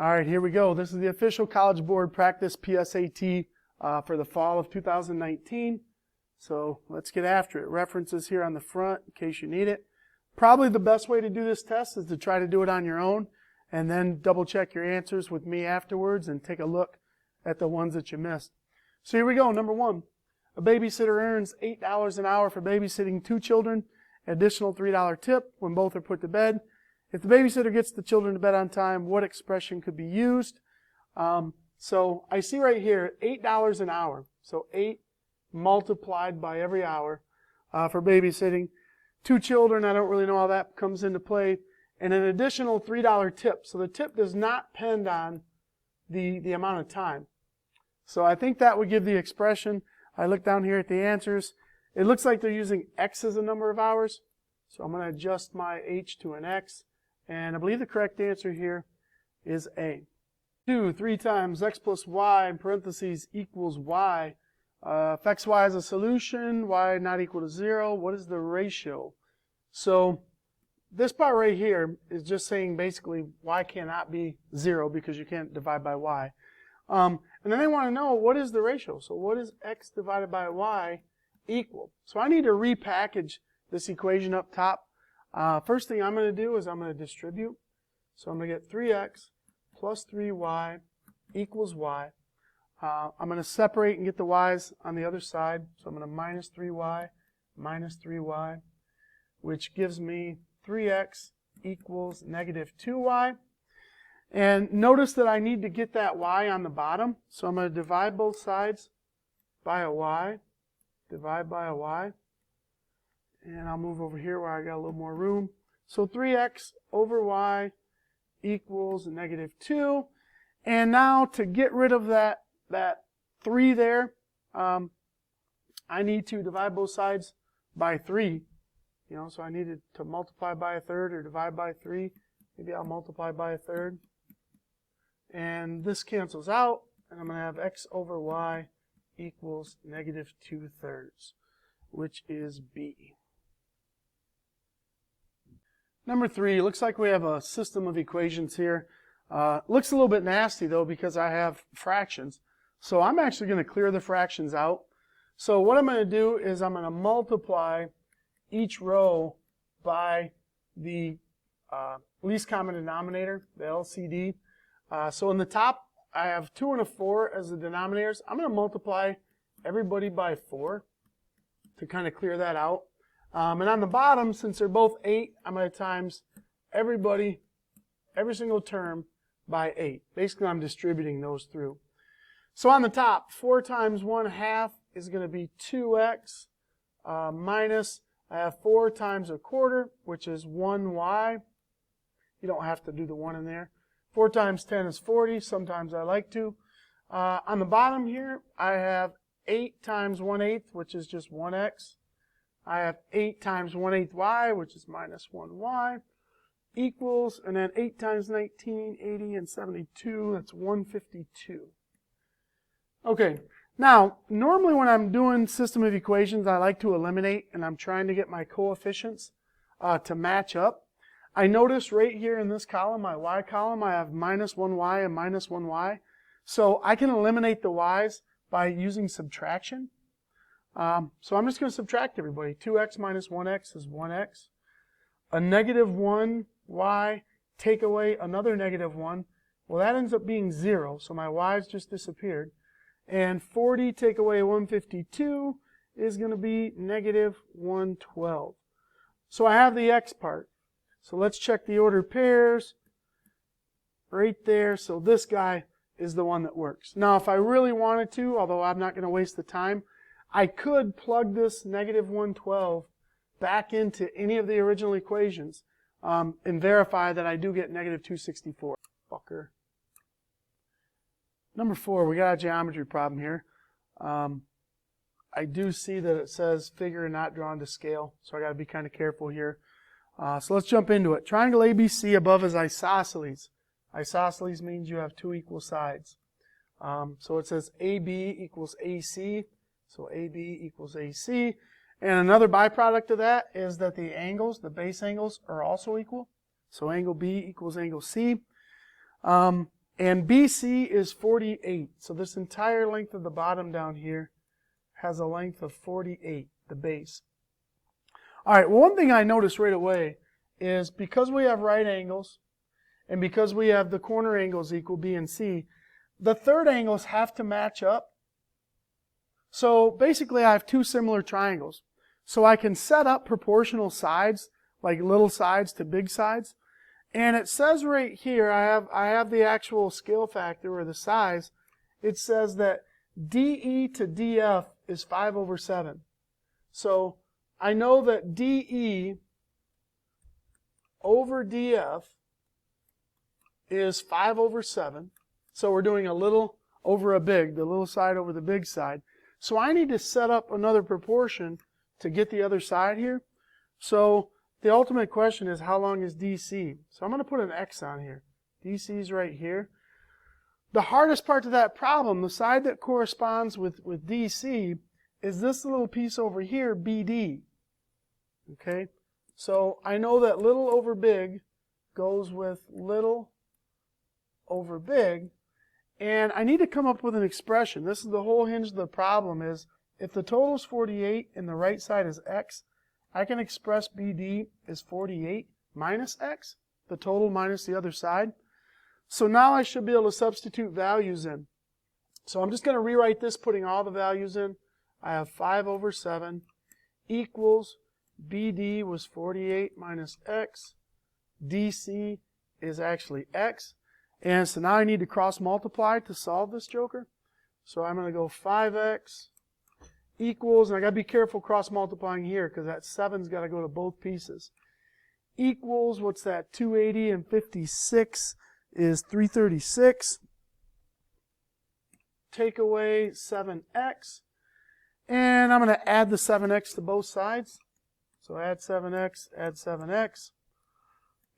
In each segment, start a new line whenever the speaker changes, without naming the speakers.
All right, here we go. This is the official College Board practice PSAT for the fall of 2019. So let's get after it. References here on the front in case you need it. Probably the best way to do this test is to try to do it on your own and then double check your answers with me afterwards and take a look at the ones that you missed. So here we go. Number one, a babysitter earns $8 an hour for babysitting 2 children, additional $3 tip when both are put to bed. If the babysitter gets the children to bed on time, what expression could be used? So I see right here $8 an hour. So 8 multiplied by every hour for babysitting. 2 children, I don't really know how that comes into play. And an additional $3 tip. So the tip does not depend on the amount of time. So I think that would give the expression. I look down here at the answers. It looks like they're using X as a number of hours. So I'm going to adjust my H to an X. And I believe the correct answer here is A. 2, 3 times X plus Y in parentheses equals Y. If XY is a solution, Y not equal to 0, what is the ratio? So this part right here is just saying basically Y cannot be 0 because you can't divide by Y. And then they want to know what is the ratio. So what is X divided by Y equal? So I need to repackage this equation up top. First thing I'm going to do is I'm going to distribute. So I'm going to get 3x plus 3y equals y. I'm going to separate and get the y's on the other side. So I'm going to minus 3y, which gives me 3x equals negative 2y. And notice that I need to get that y on the bottom. So I'm going to divide both sides by a y, divide by a y. And I'll move over here where I got a little more room. So 3x over y equals negative 2. And now to get rid of that 3 there, I need to divide both sides by 3. So I needed to multiply by a third or divide by 3. Maybe I'll multiply by a third. And this cancels out. And I'm going to have x over y equals negative 2/3, which is B. Number 3, looks like we have a system of equations here. Looks a little bit nasty though because I have fractions. So I'm actually going to clear the fractions out. So what I'm going to do is I'm going to multiply each row by the least common denominator, the LCD. So in the top I have 2 and a 4 as the denominators. I'm going to multiply everybody by 4 to kind of clear that out. And on the bottom, since they're both 8, I'm going to times every single term by 8. Basically, I'm distributing those through. So on the top, 4 times 1/2 is going to be 2x minus, I have 4 times 1/4, which is 1y. You don't have to do the 1 in there. 4 times 10 is 40. Sometimes I like to. On the bottom here, I have 8 times 1/8, which is just 1x. I have 8 times 1/8 y, which is minus 1y, equals, and then 8 times 19, 80, and 72, that's 152. Okay, now, normally when I'm doing system of equations, I like to eliminate, and I'm trying to get my coefficients to match up. I notice right here in this column, my y column, I have minus 1y and minus 1y. So I can eliminate the y's by using subtraction. So I'm just going to subtract everybody. 2x minus 1x is 1x. A negative 1y, take away another negative 1. Well, that ends up being 0, so my y's just disappeared. And 40 take away 152 is going to be negative 112. So I have the x part. So let's check the ordered pairs right there. So this guy is the one that works. Now, if I really wanted to, although I'm not going to waste the time, I could plug this negative 112 back into any of the original equations and verify that I do get negative 264. Fucker. Number 4, we got a geometry problem here. I do see that it says figure not drawn to scale, so I got to be kind of careful here. So let's jump into it. Triangle ABC above is isosceles. Isosceles means you have 2 equal sides. So it says AB equals AC. So AB equals AC. And another byproduct of that is that the angles, the base angles, are also equal. So angle B equals angle C. And BC is 48. So this entire length of the bottom down here has a length of 48, the base. All right, well, one thing I noticed right away is because we have right angles and because we have the corner angles equal B and C, the third angles have to match up. So basically I have two similar triangles. So I can set up proportional sides, like little sides to big sides. And it says right here, I have the actual scale factor or the size. It says that DE to DF is 5/7. So I know that DE over DF is 5/7. So we're doing a little over a big, the little side over the big side. So I need to set up another proportion to get the other side here. So the ultimate question is, how long is DC? So I'm going to put an X on here. DC is right here. The hardest part to that problem, the side that corresponds with DC, is this little piece over here, BD. Okay? So I know that little over big goes with little over big. And I need to come up with an expression. This is the whole hinge of the problem is, if the total is 48 and the right side is X, I can express BD as 48 minus X, the total minus the other side. So now I should be able to substitute values in. So I'm just going to rewrite this, putting all the values in. I have 5/7 equals BD was 48 minus X. DC is actually X. And so now I need to cross multiply to solve this joker. So I'm going to go 5x equals, and I got to be careful cross multiplying here because that 7's got to go to both pieces. Equals, what's that? 280 and 56 is 336. Take away 7x. And I'm going to add the 7x to both sides. So add 7x, add 7x.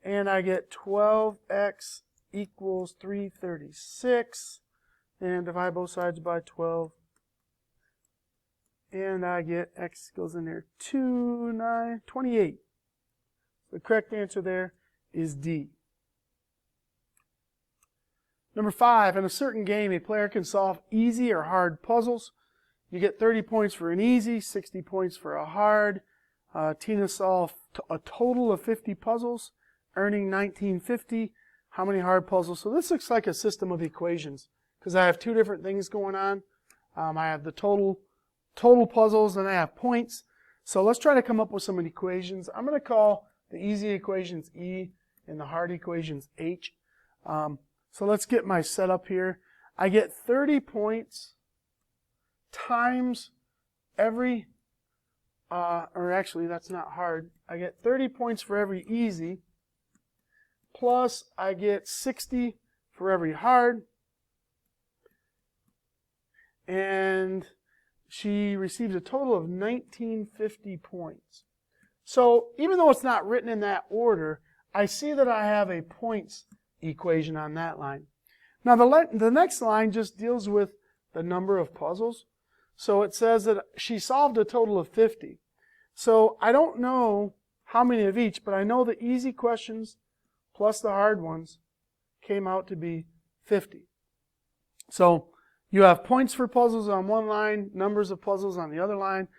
And I get 12x equals 336, and divide both sides by 12, and I get x goes in there 28. The correct answer there is D. Number 5, in a certain game, a player can solve easy or hard puzzles. You get 30 points for an easy, 60 points for a hard. Tina solved a total of 50 puzzles, earning 1950. How many hard puzzles? So this looks like a system of equations because I have two different things going on. I have the total puzzles and I have points. So let's try to come up with some equations. I'm going to call the easy equations E and the hard equations H. So let's get my setup here. I get 30 points times every, or actually that's not hard. I get 30 points for every easy. Plus, I get 60 for every hard. And she receives a total of 1950 points. So, even though it's not written in that order, I see that I have a points equation on that line. Now, the next line just deals with the number of puzzles. So, it says that she solved a total of 50. So, I don't know how many of each, but I know the easy questions plus the hard ones came out to be 50. So you have points for puzzles on one line, numbers of puzzles on the other line,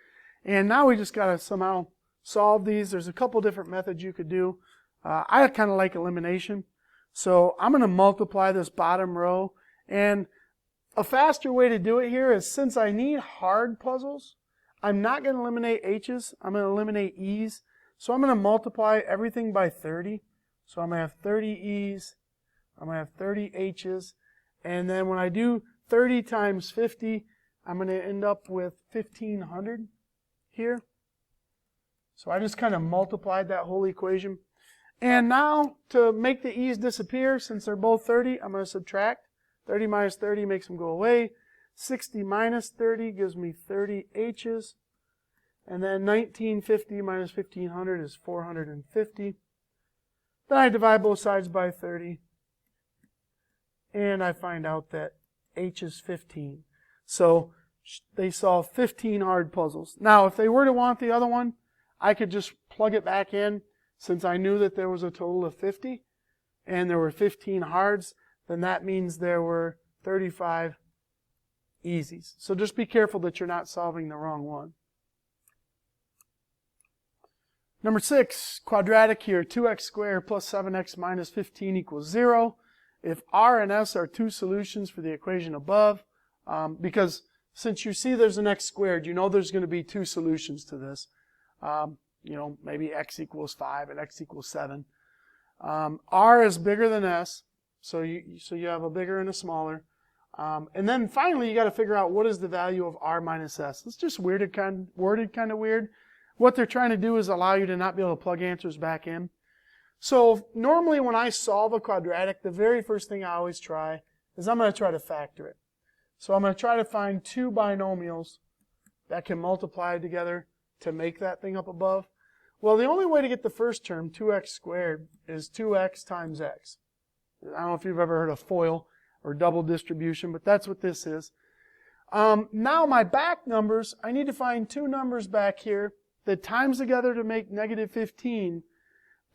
and now we just got to somehow solve these. There's a couple different methods you could do. I kind of like elimination. So I'm going to multiply this bottom row, and a faster way to do it here is, since I need hard puzzles, I'm not going to eliminate H's, I'm going to eliminate E's. So I'm going to multiply everything by 30. So I'm going to have 30 E's, I'm going to have 30 H's, and then when I do 30 times 50, I'm going to end up with 1,500 here. So I just kind of multiplied that whole equation. And now, to make the E's disappear, since they're both 30, I'm going to subtract. 30 minus 30 makes them go away. 60 minus 30 gives me 30 H's. And then 1950 minus 1,500 is 450. Then I divide both sides by 30, and I find out that H is 15. So they solve 15 hard puzzles. Now, if they were to want the other one, I could just plug it back in, since I knew that there was a total of 50, and there were 15 hards. then that means there were 35 easies. So just be careful that you're not solving the wrong one. Number 6, quadratic here, 2x squared plus 7x minus 15 equals 0. If R and S are two solutions for the equation above, because since you see there's an x squared, you know there's going to be two solutions to this. Maybe x equals 5 and x equals 7. R is bigger than S, so you have a bigger and a smaller. And then finally, you got to figure out what is the value of R minus S. It's just worded kind of weird. What they're trying to do is allow you to not be able to plug answers back in. So normally when I solve a quadratic, the very first thing I always try is I'm going to try to factor it. So I'm going to try to find two binomials that can multiply together to make that thing up above. Well, the only way to get the first term, 2x squared, is 2x times x. I don't know if you've ever heard of FOIL or double distribution, but that's what this is. Now my back numbers, I need to find two numbers back here that times together to make negative 15.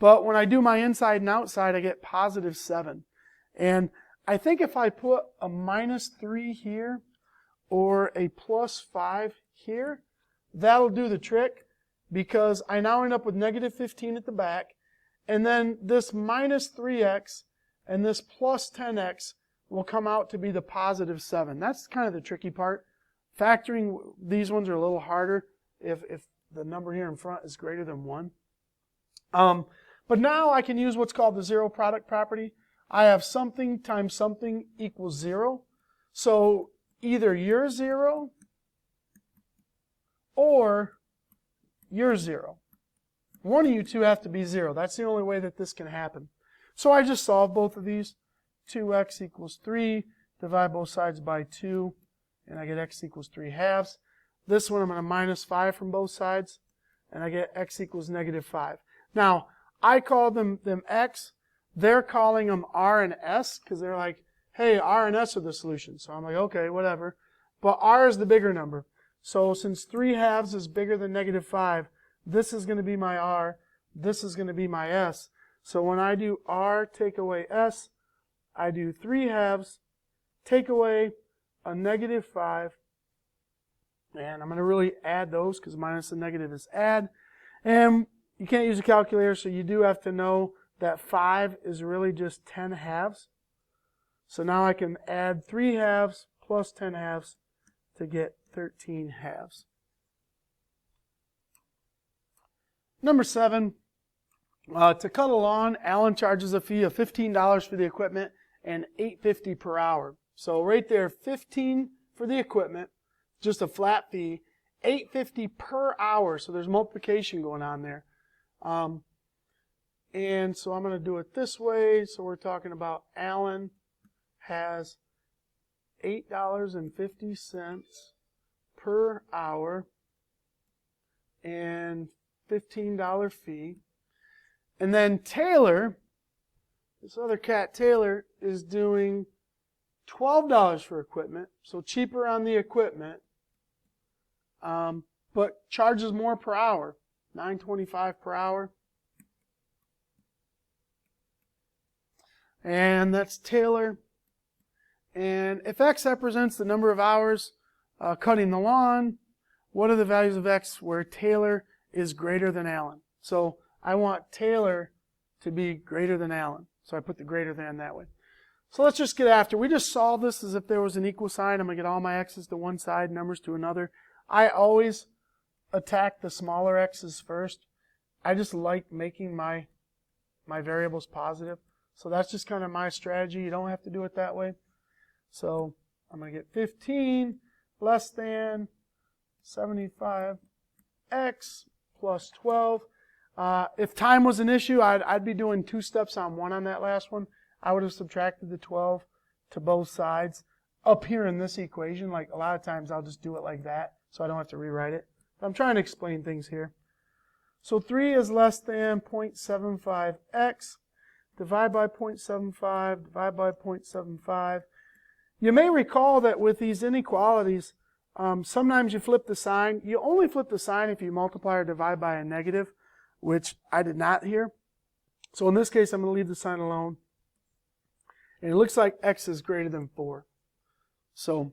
But when I do my inside and outside, I get positive 7. And I think if I put a minus 3 here or a plus 5 here, that'll do the trick, because I now end up with negative 15 at the back. And then this minus 3x and this plus 10x will come out to be the positive 7. That's kind of the tricky part. Factoring, these ones are a little harder if the number here in front is greater than 1. But now I can use what's called the zero product property. I have something times something equals 0. So either you're 0 or you're 0. One of you two have to be 0. That's the only way that this can happen. So I just solve both of these. 2x equals 3. Divide both sides by 2. And I get x equals 3 halves. This one I'm going to minus 5 from both sides. And I get x equals negative 5. Now, I call them x. They're calling them R and S because they're like, hey, R and S are the solution. So I'm like, okay, whatever. But R is the bigger number. So since 3 halves is bigger than negative 5, this is going to be my R. This is going to be my S. So when I do R take away S, I do 3 halves, take away a negative 5. And I'm going to really add those because minus and negative is add. And you can't use a calculator, so you do have to know that 5 is really just 10 halves. So now I can add 3 halves plus 10 halves to get 13 halves. Number 7, to cut a lawn, Alan charges a fee of $15 for the equipment and $8.50 per hour. So right there, $15 for the equipment, just a flat fee, $8.50 per hour. So there's multiplication going on there. And so I'm going to do it this way. So we're talking about Alan has $8.50 per hour and $15 fee. And then Taylor, this other cat Taylor, is doing $12 for equipment, so cheaper on the equipment, but charges more per hour, $9.25 per hour. And that's Taylor. And if X represents the number of hours cutting the lawn, what are the values of X where Taylor is greater than Alan? So I want Taylor to be greater than Alan. So I put the greater than that way. So let's just get after. We just solve this as if there was an equal sign. I'm going to get all my x's to one side, numbers to another. I always attack the smaller x's first. I just like making my variables positive. So that's just kind of my strategy. You don't have to do it that way. So I'm going to get 15 less than 75x plus 12. If time was an issue, I'd be doing 2 steps on 1 on that last one. I would have subtracted the 12 to both sides. Up here in this equation, like a lot of times I'll just do it like that so I don't have to rewrite it. But I'm trying to explain things here. So 3 is less than 0.75x. Divide by 0.75, divide by 0.75. You may recall that with these inequalities, sometimes you flip the sign. You only flip the sign if you multiply or divide by a negative, which I did not here. So in this case, I'm going to leave the sign alone. And it looks like x is greater than 4. So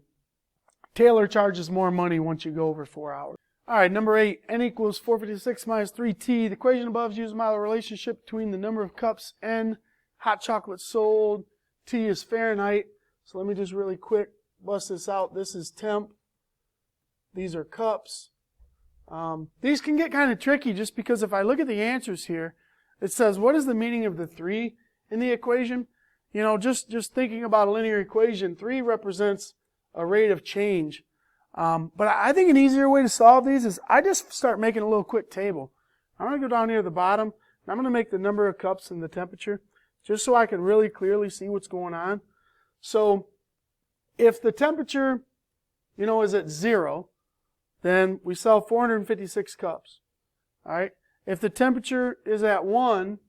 Taylor charges more money once you go over 4 hours. All right, number 8, n equals 456 minus 3t. The equation above uses a model relationship between the number of cups n hot chocolate sold. T is Fahrenheit. So let me just really quick bust this out. This is temp. These are cups. These can get kind of tricky just because if I look at the answers here, it says, what is the meaning of the 3 in the equation? You know, just thinking about a linear equation, 3 represents a rate of change. But I think an easier way to solve these is I just start making a little quick table. I'm going to go down here to the bottom, and I'm going to make the number of cups and the temperature, just so I can really clearly see what's going on. So if the temperature, you know, is at 0, then we sell 456 cups. All right. If the temperature is at 1,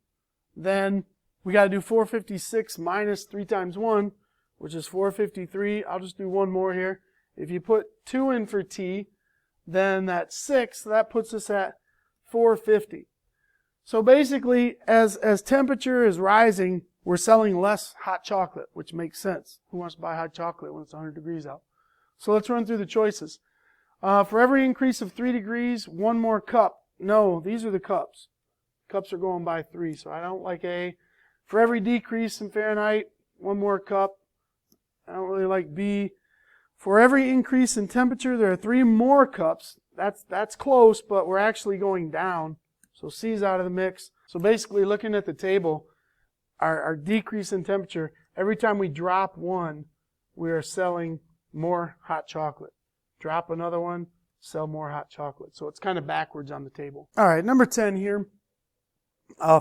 then we got to do 456 minus 3 times 1, which is 453. I'll just do one more here. If you put 2 in for T, then that's 6. So that puts us at 450. So basically, as temperature is rising, we're selling less hot chocolate, which makes sense. Who wants to buy hot chocolate when it's 100 degrees out? So let's run through the choices. For every increase of 3 degrees, 1 more cup. No, these are the cups. Cups are going by 3, so I don't like A. For every decrease in Fahrenheit, 1 more cup. I don't really like B. For every increase in temperature, there are 3 more cups. That's close, but we're actually going down. So C's out of the mix. So basically, looking at the table, our decrease in temperature, every time we drop 1, we are selling more hot chocolate. Drop another one, sell more hot chocolate. So it's kind of backwards on the table. All right, number 10 here.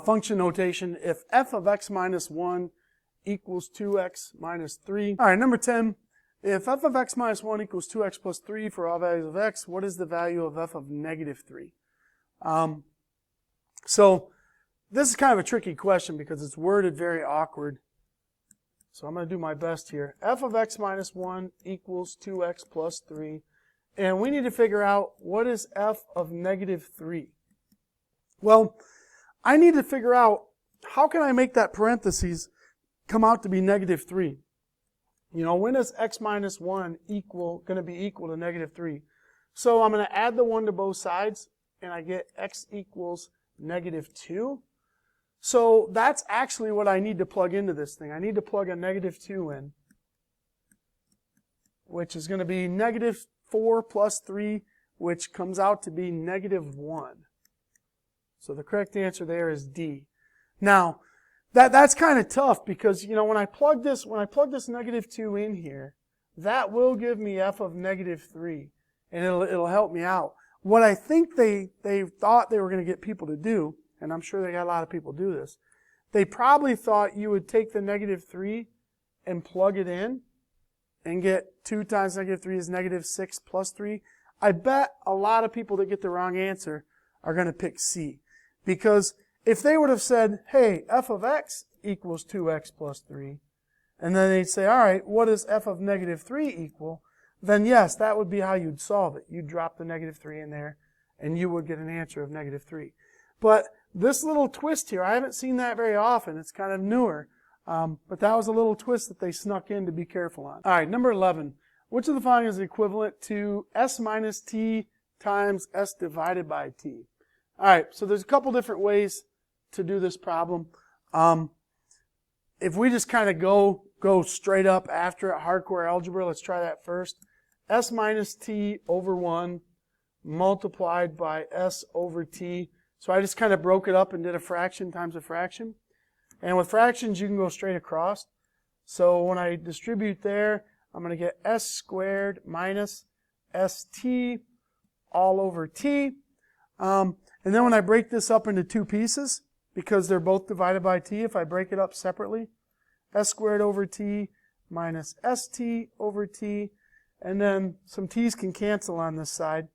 Function notation. If f of x minus 1 equals 2x minus 3. All right, number 10. If f of x minus 1 equals 2x plus 3 for all values of x, what is the value of f of negative 3? So this is kind of a tricky question because it's worded very awkward. So I'm going to do my best here. F of x minus 1 equals 2x plus 3. And we need to figure out what is f of negative 3. Well, I need to figure out how can I make that parentheses come out to be negative 3. You know, when is x minus 1 going to be equal to negative 3? So I'm going to add the 1 to both sides, and I get x equals negative 2. So that's actually what I need to plug into this thing. I need to plug a negative 2 in, which is going to be negative 4 plus 3, which comes out to be negative 1. So the correct answer there is D. Now, that's kind of tough because, you know, when I plug this negative 2 in here, that will give me f of negative 3, and it'll help me out. What I think they thought they were going to get people to do, and I'm sure they got a lot of people do this, they probably thought you would take the negative 3 and plug it in and get 2 times negative 3 is negative 6 plus 3. I bet a lot of people that get the wrong answer are going to pick C. Because if they would have said, hey, f of x equals 2x plus 3, and then they'd say, all right, what does f of negative 3 equal? Then yes, that would be how you'd solve it. You'd drop the negative 3 in there, and you would get an answer of negative 3. But this little twist here, I haven't seen that very often. It's kind of newer. But that was a little twist that they snuck in to be careful on. All right, number 11. Which of the following is equivalent to s minus t times s divided by t? All right, so there's a couple different ways to do this problem. If we just kind of go straight up after it, hardcore algebra, let's try that first. S minus t over 1 multiplied by s over t. So I just kind of broke it up and did a fraction times a fraction. And with fractions, you can go straight across. So when I distribute there, I'm going to get s squared minus st all over t. And then when I break this up into 2 pieces, because they're both divided by t, if I break it up separately, s squared over t minus st over t, and then some t's can cancel on this side.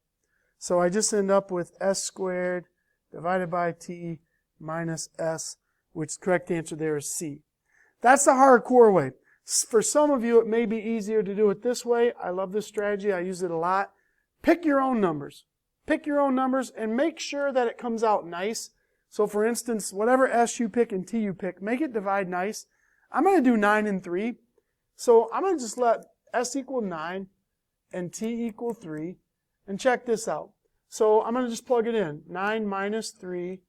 So I just end up with s squared divided by t minus s, which the correct answer there is C. That's the hardcore way. For some of you, it may be easier to do it this way. I love this strategy. I use it a lot. Pick your own numbers. Pick your own numbers and make sure that it comes out nice. So for instance, whatever S you pick and T you pick, make it divide nice. I'm going to do 9 and 3. So I'm going to just let s equal 9 and t equal 3. And check this out. So I'm going to just plug it in. 9 minus 3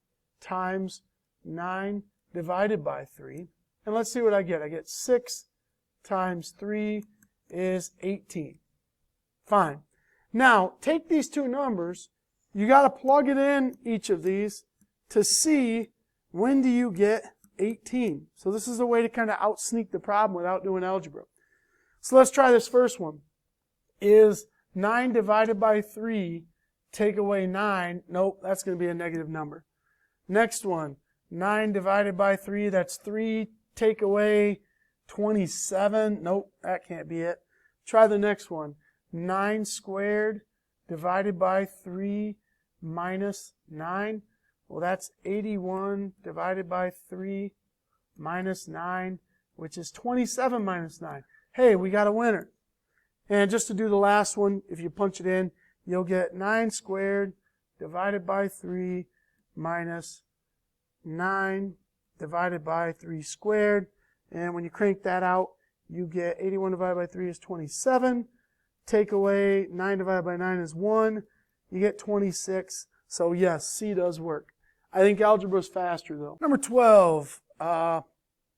times 9 divided by 3. And let's see what I get. I get 6 times 3 is 18. Fine. Now, take these two numbers. You got to plug it in each of these to see when do you get 18. So this is a way to kind of out-sneak the problem without doing algebra. So let's try this first one. Is 9 divided by 3 take away 9? Nope, that's going to be a negative number. Next one, 9 divided by 3, that's 3 take away 27. Nope, that can't be it. Try the next one. 9 squared divided by 3 minus 9. Well, that's 81 divided by 3 minus 9, which is 27 minus 9. Hey, we got a winner. And just to do the last one, if you punch it in, you'll get 9 squared divided by 3 minus 9 divided by 3 squared. And when you crank that out, you get 81 divided by 3 is 27. Take away 9 divided by 9 is 1. You get 26. So yes, C does work. I think algebra is faster though. Number 12,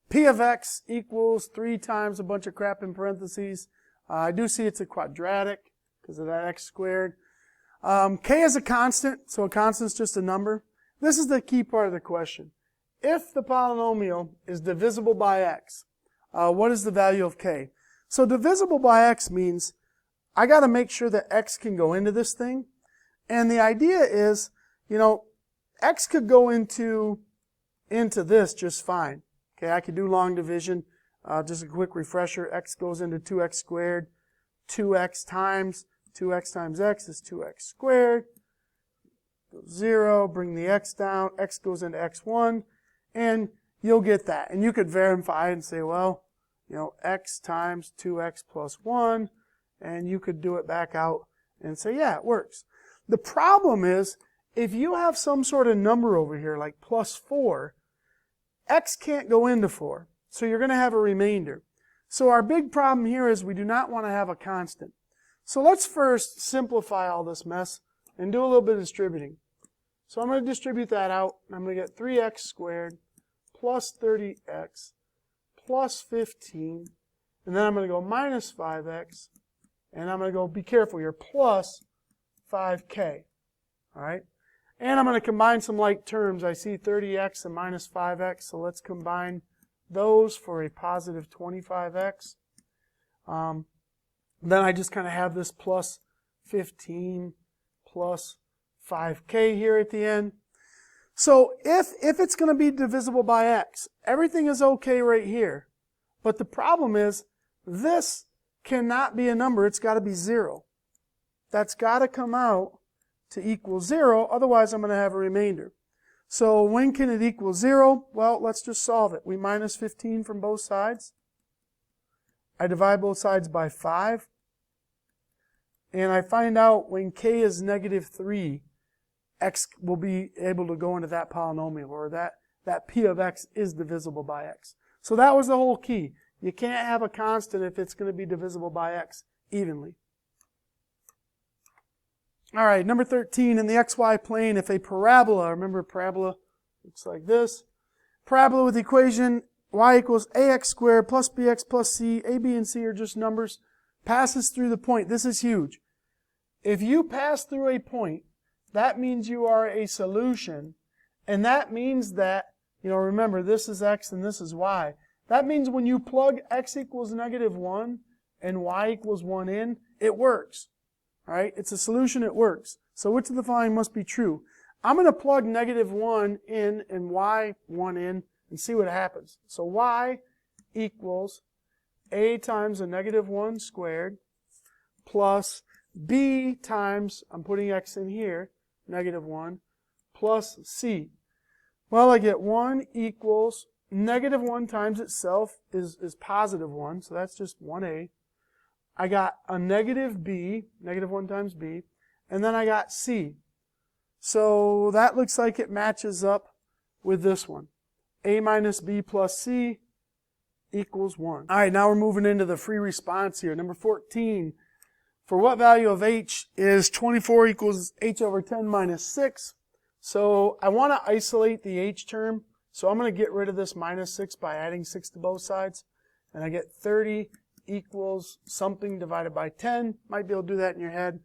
P of x equals 3 times a bunch of crap in parentheses. I do see it's a quadratic because of that x squared. K is a constant, so a constant is just a number. This is the key part of the question. If the polynomial is divisible by x, what is the value of k? So divisible by x means I got to make sure that x can go into this thing. And the idea is, you know, x could go into this just fine. Okay, I could do long division. Just a quick refresher, x goes into 2x squared. 2x times x is 2x squared. 0, bring the x down. X goes into x1. And you'll get that. And you could verify and say, well, you know, x times 2x plus 1. And you could do it back out and say, yeah, it works. The problem is, if you have some sort of number over here, like plus 4, x can't go into 4. So you're going to have a remainder. So our big problem here is we do not want to have a constant. So let's first simplify all this mess and do a little bit of distributing. So I'm going to distribute that out. I'm going to get 3x squared plus 30x plus 15. And then I'm going to go minus 5x. And I'm going to go, be careful here, plus 5k. All right? And I'm going to combine some like terms. I see 30x and minus 5x. So let's combine those for a positive 25x. Then I just kind of have this plus 15 plus 5k here at the end. So if it's going to be divisible by x, everything is okay right here. But the problem is this cannot be a number. It's got to be 0. That's got to come out to equal 0. Otherwise, I'm going to have a remainder. So when can it equal 0? Well, let's just solve it. We minus 15 from both sides. I divide both sides by 5. And I find out when k is negative 3, x will be able to go into that polynomial, or that p of x is divisible by x. So that was the whole key. You can't have a constant if it's going to be divisible by x evenly. All right, number 13, in the xy plane, if a parabola, remember parabola looks like this. Parabola with the equation y equals ax squared plus bx plus c, a, b, and c are just numbers, passes through the point. This is huge. If you pass through a point, that means you are a solution, and that means that, you know, remember this is x and this is y. That means when you plug x equals negative 1 and y equals 1 in, it works. All right, it's a solution, it works. So which of the following must be true? I'm going to plug negative 1 in and y 1 in and see what happens. So y equals a times a negative 1 squared plus b times, I'm putting x in here, negative 1, plus c. Well, I get 1 equals negative 1 times itself is positive 1, so that's just 1a. I got a negative b, negative 1 times b, and then I got c. So that looks like it matches up with this one. A minus b plus c equals 1. All right, now we're moving into the free response here. Number 14. For what value of h is 24 equals h over 10 minus 6? So I want to isolate the h term. So I'm going to get rid of this minus 6 by adding 6 to both sides. And I get 30 equals something divided by 10. Might be able to do that in your head.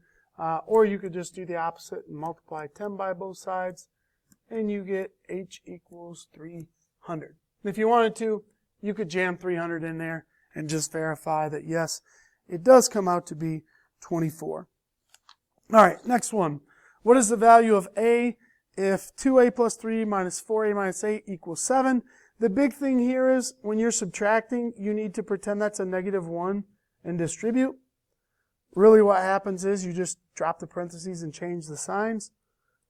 Or you could just do the opposite and multiply 10 by both sides. And you get h equals 300. And if you wanted to, you could jam 300 in there and just verify that, yes, it does come out to be 24. All right, next one. What is the value of a if 2a plus 3 minus 4a minus 8 equals 7? The big thing here is when you're subtracting, you need to pretend that's a negative 1 and distribute. Really what happens is you just drop the parentheses and change the signs.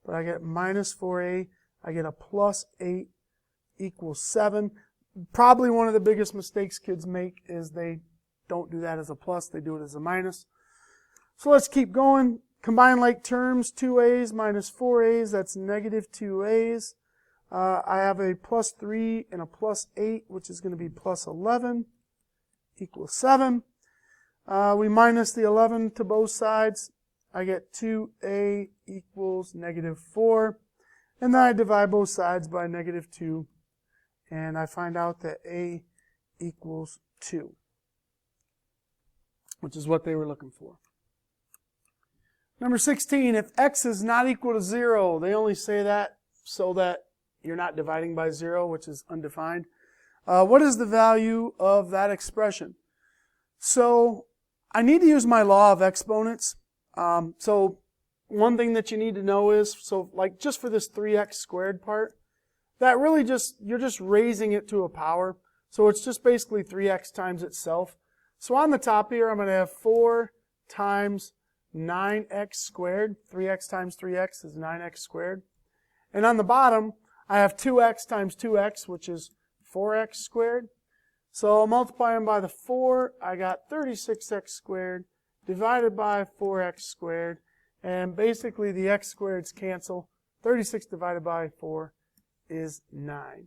But I get minus 4a, I get a plus 8 equals 7. Probably one of the biggest mistakes kids make is they don't do that as a plus, they do it as a minus. So let's keep going. Combine like terms, 2a's minus 4a's, that's negative 2a's. I have a plus 3 and a plus 8, which is going to be plus 11, equals 7. We minus the 11 to both sides. I get 2a equals negative 4. And then I divide both sides by negative 2. And I find out that a equals 2, which is what they were looking for. Number 16, if x is not equal to 0, they only say that so that you're not dividing by 0, which is undefined. What is the value of that expression? So I need to use my law of exponents. So one thing that you need to know is, so like just for this 3x squared part, that really you're just raising it to a power. So it's just basically 3x times itself. So on the top here, I'm going to have 4 times 9x squared. 3x times 3x is 9x squared. And on the bottom, I have 2x times 2x, which is 4x squared. So multiplying by the 4, I got 36x squared divided by 4x squared. And basically the x squareds cancel. 36 divided by 4 is 9.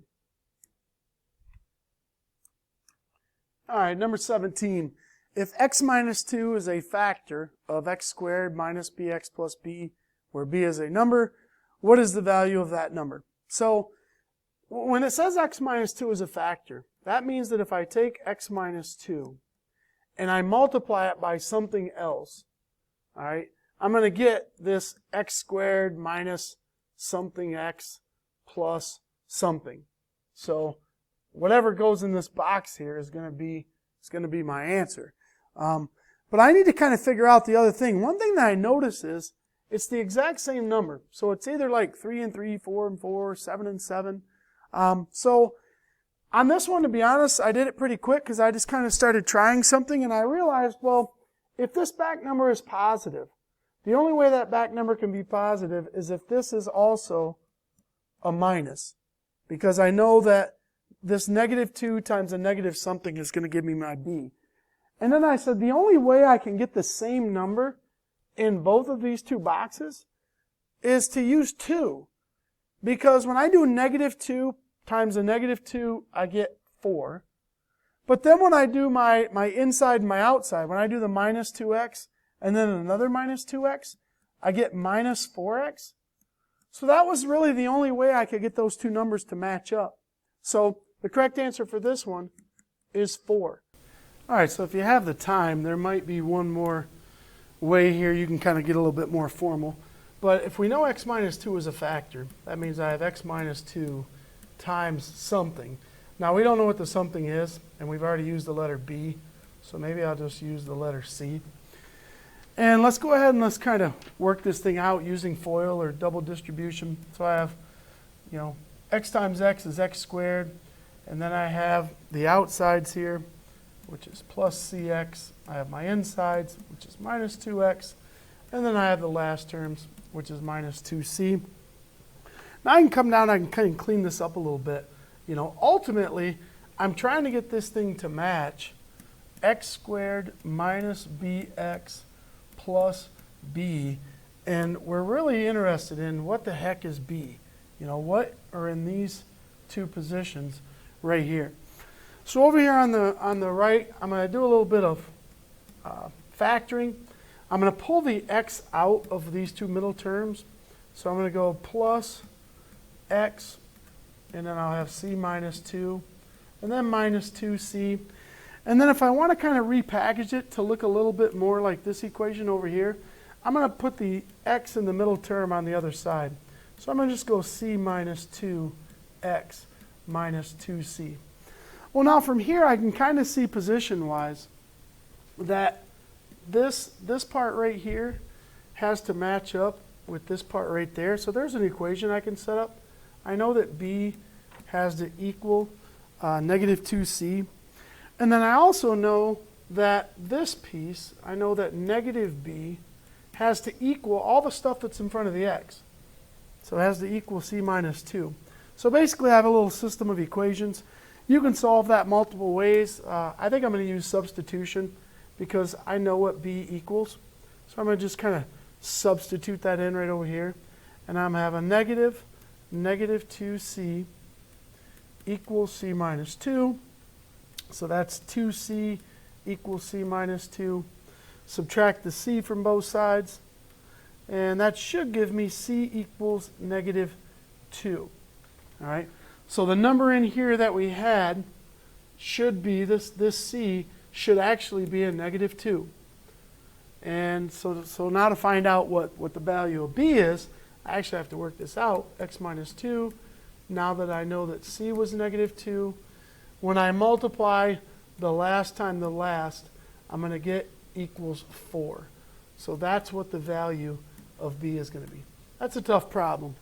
All right, number 17. If x minus 2 is a factor of x squared minus bx plus b, where b is a number, what is the value of that number? So when it says x minus 2 is a factor, that means that if I take x minus 2 and I multiply it by something else, all right, I'm going to get this x squared minus something x plus something. So whatever goes in this box here is going to be my answer. But I need to kind of figure out the other thing. One thing that I notice is it's the exact same number. So it's either like 3 and 3, 4 and 4, 7 and 7. So on this one, to be honest, I did it pretty quick because I just kind of started trying something and I realized, well, if this back number is positive, the only way that back number can be positive is if this is also a minus. Because I know that this negative 2 times a negative something is going to give me my b. And then I said the only way I can get the same number in both of these two boxes is to use 2. Because when I do negative 2 times a negative 2, I get 4. But then when I do my inside and my outside, when I do the minus 2x and then another minus 2x, I get minus 4x. So that was really the only way I could get those two numbers to match up. So the correct answer for this one is 4. All right, so if you have the time, there might be one more way here. You can kind of get a little bit more formal. But if we know x minus 2 is a factor, that means I have x minus 2 times something. Now, we don't know what the something is, and we've already used the letter b, so maybe I'll just use the letter c. And let's go ahead and let's kind of work this thing out using FOIL or double distribution. So I have, x times x is x squared, and then I have the outsides here, which is plus cx. I have my insides, which is minus 2x. And then I have the last terms, which is minus 2c. Now I can come down, I can kind of clean this up a little bit. Ultimately, I'm trying to get this thing to match x squared minus bx plus b. And we're really interested in what the heck is b. What are in these two positions right here. So over here on the right, I'm going to do a little bit of factoring. I'm going to pull the x out of these two middle terms. So I'm going to go plus x, and then I'll have c minus 2, and then minus 2c. And then if I want to kind of repackage it to look a little bit more like this equation over here, I'm going to put the x in the middle term on the other side. So I'm going to just go c minus 2x minus 2c. Well, now from here I can kind of see position-wise that this part right here has to match up with this part right there. So there's an equation I can set up. I know that b has to equal negative 2c. And then I also know that this piece, I know that negative b has to equal all the stuff that's in front of the x. So it has to equal c minus 2. So basically I have a little system of equations. You can solve that multiple ways. I think I'm going to use substitution because I know what b equals. So I'm going to just kind of substitute that in right over here. And I'm going to have a negative 2c equals c minus 2. So that's 2c equals c minus 2. Subtract the c from both sides. And that should give me c equals negative 2. All right. So the number in here that we had should be, this c should actually be a negative 2. And so now to find out what the value of b is, I actually have to work this out. X minus 2. Now that I know that c was negative 2, when I multiply the last time the last, I'm going to get equals 4. So that's what the value of b is going to be. That's a tough problem.